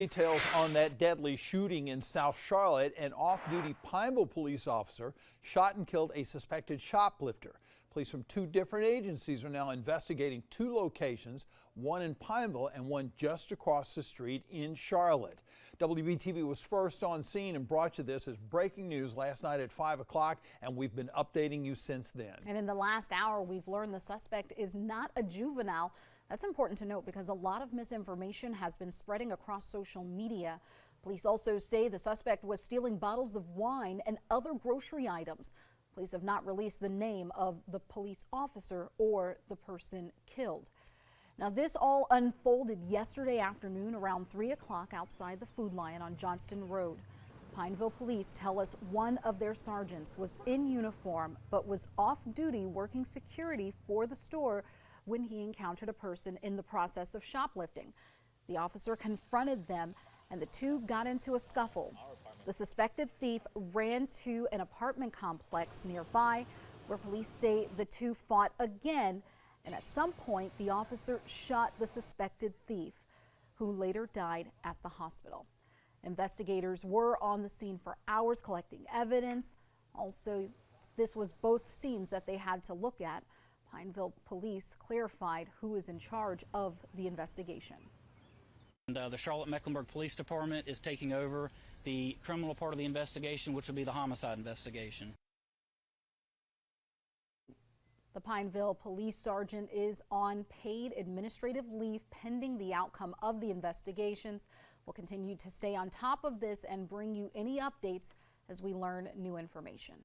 Details on that deadly shooting in South Charlotte. An off-duty Pineville police officer shot and killed a suspected shoplifter. Police from two different agencies are now investigating two locations, one in Pineville and one just across the street in Charlotte. WBTV was first on scene and brought you this as breaking news last night at 5 o'clock, and we've been updating you since then. And in the last hour, we've learned the suspect is not a juvenile. That's important to note because a lot of misinformation has been spreading across social media. Police also say the suspect was stealing bottles of wine and other grocery items. Police have not released the name of the police officer or the person killed. Now, this all unfolded yesterday afternoon around 3 o'clock outside the Food Lion on Johnston Road. Pineville police tell us one of their sergeants was in uniform but was off duty working security for the store when he encountered a person in the process of shoplifting. The officer confronted them and the two got into a scuffle. The suspected thief ran to an apartment complex nearby where police say the two fought again, and at some point the officer shot the suspected thief, who later died at the hospital. Investigators were on the scene for hours collecting evidence. Also, this was both scenes that they had to look at. Pineville police clarified who is in charge of the investigation. And the Charlotte-Mecklenburg Police Department is taking over the criminal part of the investigation, which will be the homicide investigation. The Pineville police sergeant is on paid administrative leave pending the outcome of the investigations. We'll continue to stay on top of this and bring you any updates as we learn new information.